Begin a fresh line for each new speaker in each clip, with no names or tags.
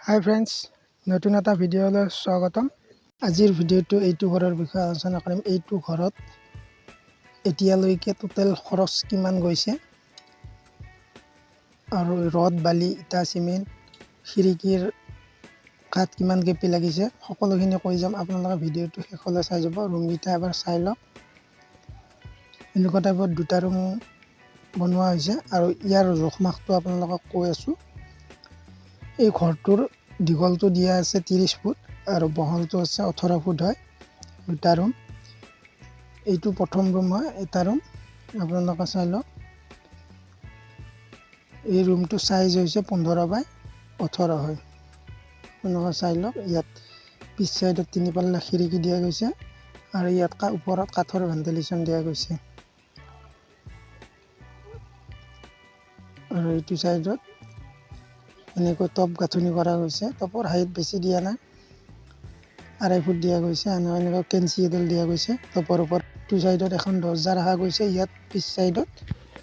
হাই friends, নতুন এটা ভিডিঅ'লৈ স্বাগতম। আজিৰ ভিডিঅ'টো এইটো ঘৰৰ বিষয়ে আলোচনা কৰিম। এইটো ঘৰত এতিয়ালৈকে টোটেল খৰচ কিমান গৈছে আৰু ৰড, বালি, ইটা, চিমেণ্ট, খিৰিকীৰ কাঠ কিমান কেপি লাগিছে সকলোখিনি কৈ যাম। আপোনালোকে ভিডিঅ'টো শেষলৈ চাই যাব। ৰুমকেইটা এবাৰ চাই লওক। এনেকুৱা টাইপত দুটা ৰুম বনোৱা হৈছে আৰু ইয়াৰ জোখমাখটো আপোনালোকক কৈ আছোঁ। এই ঘৰটোৰ দীঘলটো দিয়া আছে 30 ফুট আৰু বহলটো আছে 18 ফুট হয়। দুটা ৰুম, এইটো প্ৰথম ৰুম হয়। এটা ৰুম আপোনালোকে চাই লওক। এই ৰুমটো চাইজ হৈছে 15 বাই 18 হয়। আপোনালোকে চাই লওক। ইয়াত পিছ চাইডত 3 পাল্লা খিৰিকী দিয়া গৈছে আৰু ইয়াত ওপৰত কাঠৰ ভেণ্টিলেশ্যন দিয়া গৈছে আৰু এইটো চাইডত এনেকৈ টপ গাঁথনি কৰা গৈছে। টপৰ হাইট বেছি দিয়া নাই, 2.5 ফুট দিয়া গৈছে। এনেকৈ কেঞ্চি এডাল দিয়া গৈছে টপৰ ওপৰত। এইটো চাইডত এখন দৰ্জা ৰখা গৈছে। ইয়াত পিছ চাইডত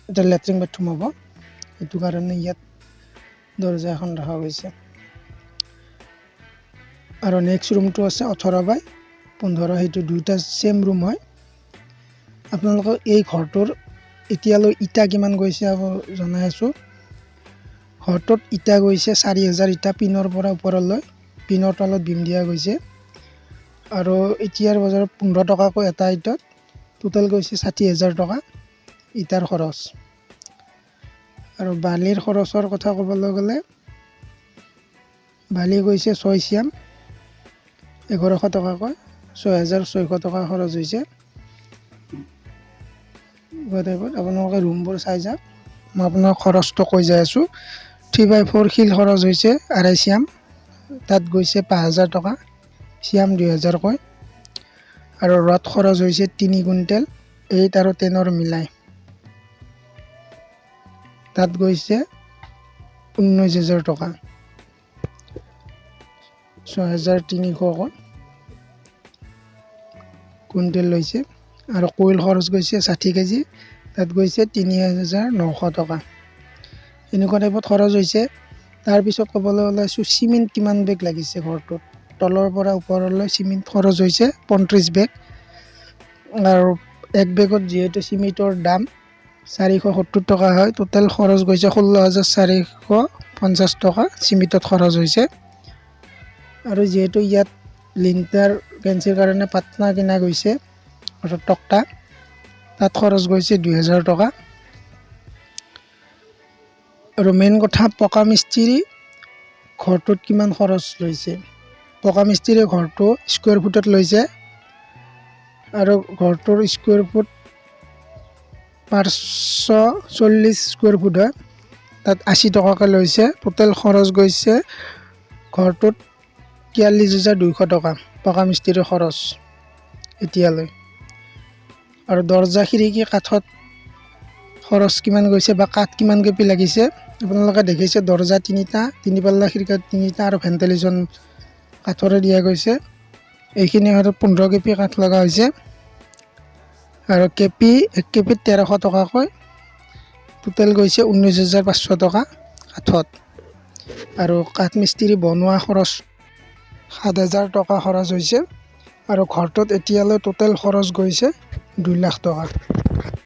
এটা লেট্ৰিন বাথৰুম হ'ব, সেইটো কাৰণে ইয়াত দৰ্জা এখন ৰখা গৈছে। আৰু নেক্সট ৰুমটো আছে 18 বাই 15। সেইটো দুইটা ছেম ৰুম হয়। আপোনালোকক এই ঘৰটোৰ এতিয়ালৈ ইটা কিমান গৈছে জনাই আছোঁ। ঘৰটোত ইটা গৈছে 4000 ইটা, পিনৰ পৰা ওপৰলৈ। পিনৰ তলত বিম দিয়া গৈছে আৰু এতিয়াৰ বজাৰত 15 টকাকৈ এটা ইটাত টোটেল গৈছে 60,000 টকা ইটাৰ খৰচ। আৰু বালিৰ খৰচৰ কথা ক'বলৈ গ'লে, বালি গৈছে 6 চিয়াম 1100 টকাকৈ, 6600 টকা খৰচ হৈছে। আপোনালোকে ৰুমবোৰ চাই যাওক। মই আপোনাক খৰচটো কৈ যাই আছোঁ। 3x4 শিল খৰচ হৈছে 2.5 চিয়াম, তাত গৈছে 5000 টকা, চিয়াম 2000 কৈ। আৰু ৰড খৰচ হৈছে 3 কুইণ্টেল 8 আৰু 10 মিলাই, তাত গৈছে 19,000 টকা, 6300 কুইণ্টেল লৈছে। আৰু কইল খৰচ গৈছে 60 কেজি, তাত গৈছে 3900 টকা। এনেকুৱা টাইপত খৰচ হৈছে। তাৰপিছত ক'বলৈ ওলাইছোঁ চিমেণ্ট কিমান বেগ লাগিছে ঘৰটোত। তলৰ পৰা ওপৰলৈ চিমেণ্ট খৰচ হৈছে 35 বেগ। আৰু এক বেগত যিহেতু চিমেণ্টৰ দাম 470 টকা হয়, টোটেল খৰচ গৈছে 16,450 টকা চিমেণ্টত খৰচ হৈছে। আৰু যিহেতু ইয়াত লিণ্টাৰ ফেঞ্চিৰ কাৰণে পাটনা কিনা গৈছে অৰ্থাৎ তক্তা, তাত খৰচ গৈছে 2000 টকা। আৰু মেইন কথা, পকা মিস্ত্ৰী ঘৰটোত কিমান খৰচ লৈছে। পকা মিস্ত্ৰীয়ে ঘৰটো স্কুৱেৰ ফুটত লৈছে আৰু ঘৰটোৰ স্কুৱেৰ ফুট 540 স্কুৱেৰ ফুট হয়, তাত 80 টকাকৈ লৈছে। টোটেল খৰচ গৈছে ঘৰটোত 43,200 টকা পকা মিস্ত্ৰীৰ খৰচ এতিয়ালৈ। আৰু দৰ্জা খিৰিকী কাঠত খৰচ কিমান গৈছে বা কাঠ কিমান কেপি লাগিছে আপোনালোকে দেখিছে। দৰ্জা 3টা, 3 পাল্লা খিৰিকী 3টা আৰু ভেণ্টিলেশ্যন কাঠৰে দিয়া গৈছে। এইখিনি হয়তো 15 কেপি কাঠ লগা হৈছে। আৰু কেপি 1 কেপিত 1300 টকাকৈ, টোটেল গৈছে 19,500 টকা কাঠত। আৰু কাঠ মিস্ত্ৰী বনোৱা খৰচ 7,000 টকা খৰচ হৈছে। আৰু ঘৰটোত এতিয়ালৈ টোটেল খৰচ গৈছে 2 লাখ টকা।